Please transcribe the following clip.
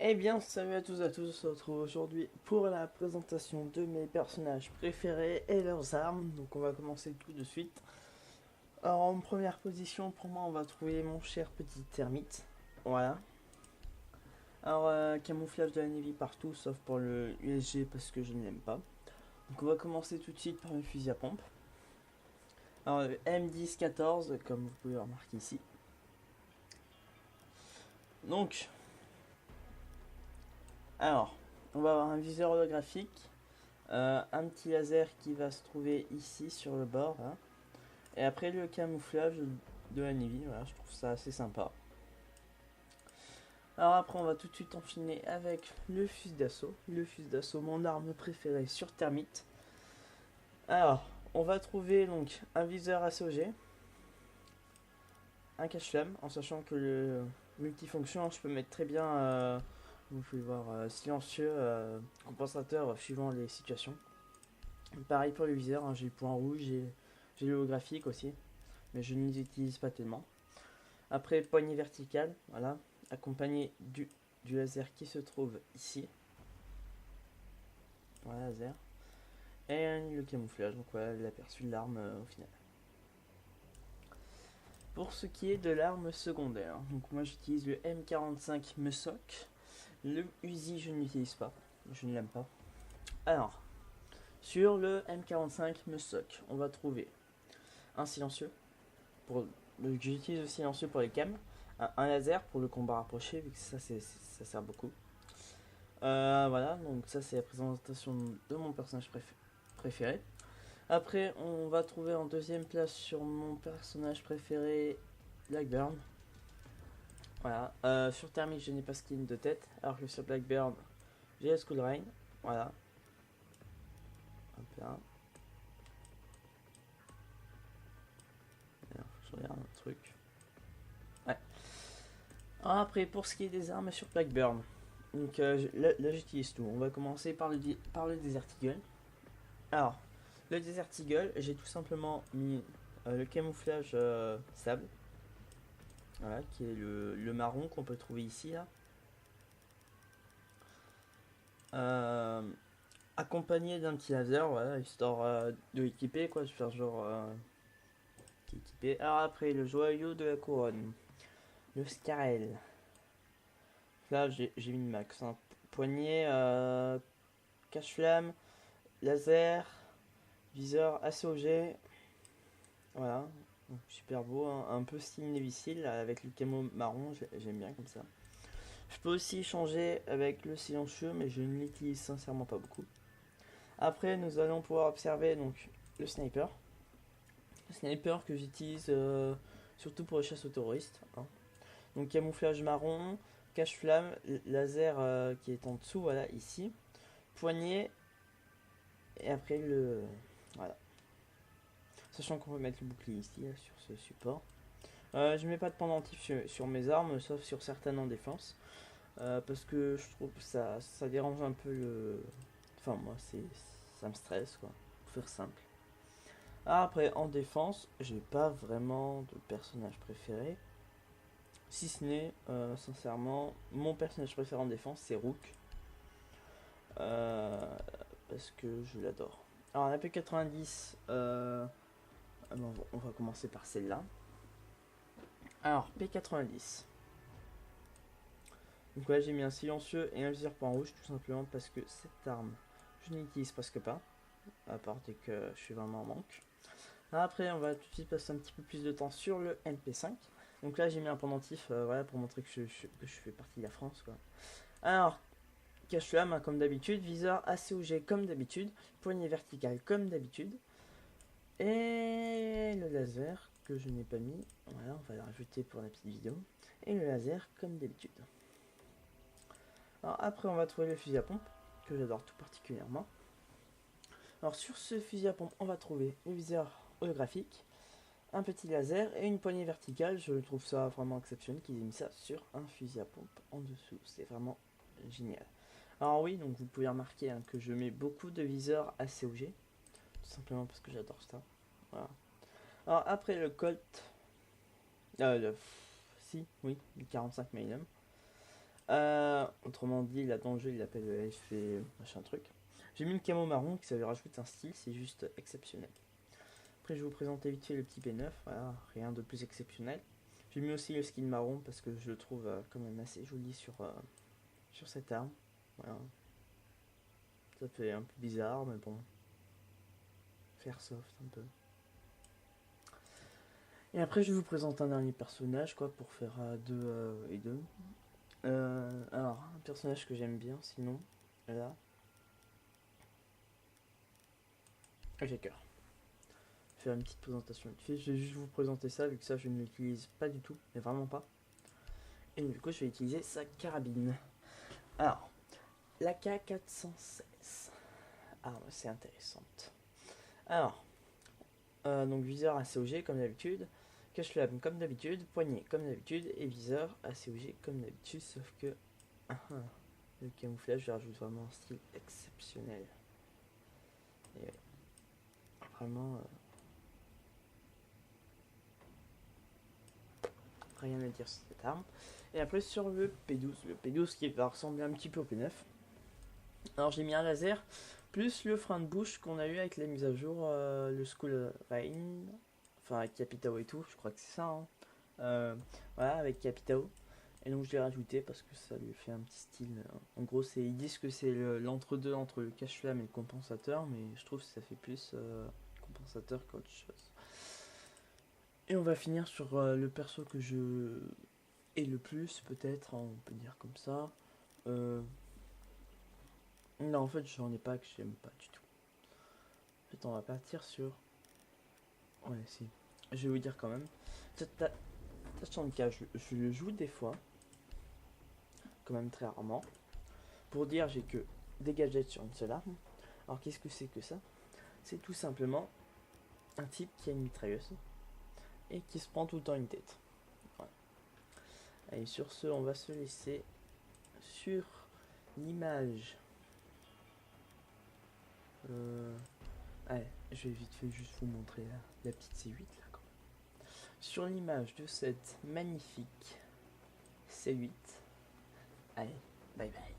Eh bien, salut à tous, on se retrouve aujourd'hui pour la présentation de mes personnages préférés et leurs armes. Donc on va commencer tout de suite. Alors en première position, pour moi, on va trouver mon cher petit termite. Voilà. Alors camouflage de la Navy partout, sauf pour le USG parce que je ne l'aime pas. Donc on va commencer tout de suite par le fusil à pompe. Alors le M10-14, comme vous pouvez le remarquer ici. Donc, alors, on va avoir un viseur holographique. Un petit laser qui va se trouver ici sur le bord là. Et après le camouflage de la Navy, voilà, je trouve ça assez sympa. Alors après on va tout de suite enchaîner avec le fusil d'assaut. Le fusil d'assaut, mon arme préférée sur termite. Alors, on va trouver donc un viseur ACOG, un cache-flamme, en sachant que le multifonction, je peux mettre très bien, vous pouvez voir, silencieux, compensateur, suivant les situations. Pareil pour le viseur, hein, j'ai le point rouge, j'ai le holographique aussi, mais je ne les utilise pas tellement. Après, poignée verticale, voilà, accompagné du laser qui se trouve ici. Voilà, laser. Et le camouflage, donc voilà l'aperçu de l'arme au final. Pour ce qui est de l'arme secondaire, donc moi j'utilise le M45 Mesoc. Le Uzi, je ne l'utilise pas, je ne l'aime pas. Alors, sur le M45 Mesoc, on va trouver un silencieux, j'utilise le silencieux pour les cams, un laser pour le combat rapproché, vu que ça sert beaucoup. Voilà, donc ça c'est la présentation de mon personnage préféré. Après, on va trouver en deuxième place sur mon personnage préféré Blackburn. Voilà, sur Thermic je n'ai pas skin de tête, alors que sur Blackburn j'ai la Skull Rain. Voilà, hop là. Alors, je regarde un truc. Ouais. Alors après, pour ce qui est des armes sur Blackburn, donc là j'utilise tout. On va commencer par le Desert Eagle. Alors, le Desert Eagle, j'ai tout simplement mis le camouflage sable, voilà, qui est le marron qu'on peut trouver ici là. Euh, Accompagné d'un petit laser, voilà, histoire de l'équiper, quoi, de faire genre équipé. Alors après, le joyau de la couronne, le Scarel. Là, j'ai mis le max, hein. Poignée, cache-flamme, laser, viseur ACOG. Voilà, donc, super beau, hein. Un peu style Navy Seal avec le camo marron, j'aime bien comme ça. Je peux aussi changer avec le silencieux, mais je ne l'utilise sincèrement pas beaucoup. Après, nous allons pouvoir observer donc le sniper. Le sniper que j'utilise surtout pour les chasses aux terroristes, hein. Donc camouflage marron, cache-flamme, laser qui est en dessous, voilà, ici. Poignée, et après le... Voilà. Sachant qu'on peut mettre le bouclier ici, là, sur ce support. Je mets pas de pendentif sur mes armes, sauf sur certaines en défense. Parce que je trouve que ça dérange un peu le... Enfin moi ça me stresse quoi, pour faire simple. Après en défense, j'ai pas vraiment de personnage préféré. Si ce n'est sincèrement mon personnage préféré en défense c'est Rook. Euh, Parce que je l'adore. Alors la P90, on va commencer par celle-là. Alors P90. Donc là j'ai mis un silencieux et un viseur point rouge tout simplement parce que cette arme je n'utilise presque pas, à part dès que je suis vraiment en manque. Après on va tout de suite passer un petit peu plus de temps sur le MP5. Donc là j'ai mis un pendentif voilà, pour montrer que je fais partie de la France quoi. Alors cache-flamme hein, comme d'habitude, viseur ACOG comme d'habitude, poignée verticale comme d'habitude. Et le laser que je n'ai pas mis, voilà on va le rajouter pour la petite vidéo. Et le laser comme d'habitude. Alors après on va trouver le fusil à pompe, que j'adore tout particulièrement. Alors sur ce fusil à pompe on va trouver le viseur holographique, un petit laser et une poignée verticale. Je trouve ça vraiment exceptionnel qu'ils aient mis ça sur un fusil à pompe en dessous, c'est vraiment génial. Alors oui, donc vous pouvez remarquer hein, que je mets beaucoup de viseurs ACOG, tout simplement parce que j'adore ça. Voilà. Alors après le Colt, si, oui, le 45 mm. Autrement dit, là dans le jeu, il appelle effet machin truc. J'ai mis le camo marron qui ça lui rajoute un style, c'est juste exceptionnel. Après, je vais vous présenter vite fait le petit P9, voilà, rien de plus exceptionnel. J'ai mis aussi le skin marron parce que je le trouve quand même assez joli sur cette arme. Voilà. Ça fait un peu bizarre, mais bon. Faire soft un peu. Et après, je vous présente un dernier personnage, quoi, pour faire deux et deux. Alors, un personnage que j'aime bien, sinon, là. J'ai cœur. Faire une petite présentation. Je vais juste vous présenter ça, vu que ça, je ne l'utilise pas du tout, mais vraiment pas. Et du coup, je vais utiliser sa carabine. Alors, la K416. Ah, c'est intéressante. Alors, donc viseur ACOG comme d'habitude, cache-flamme comme d'habitude, poignet comme d'habitude, et viseur ACOG comme d'habitude, sauf que le camouflage, je rajoute vraiment un style exceptionnel. Et vraiment, rien à dire sur cette arme. Et après sur le P12 qui va ressembler un petit peu au P9. Alors j'ai mis un laser, plus le frein de bouche qu'on a eu avec la mise à jour, le Skull Rain, enfin avec Capitao et tout, je crois que c'est ça. Voilà, avec Capitao. Et donc je l'ai rajouté parce que ça lui fait un petit style. En gros, ils disent que c'est l'entre-deux entre le cache-flamme et le compensateur, mais je trouve que ça fait plus compensateur qu'autre chose. Et on va finir sur le perso que je hais le plus, peut-être, hein, on peut dire comme ça. Non, en fait, j'en ai pas que j'aime pas du tout. En fait, on va partir sur. Ouais, si. Je vais vous dire quand même. Tachanka, je le joue des fois, quand même très rarement. Pour dire, j'ai que des gadgets sur une seule arme. Alors, qu'est-ce que c'est que ça? C'est tout simplement un type qui a une mitrailleuse et qui se prend tout le temps une tête. Voilà. Allez, sur ce, on va se laisser sur l'image. Allez, je vais vite fait juste vous montrer la petite C8 là. Sur l'image de cette magnifique C8. Allez, bye bye.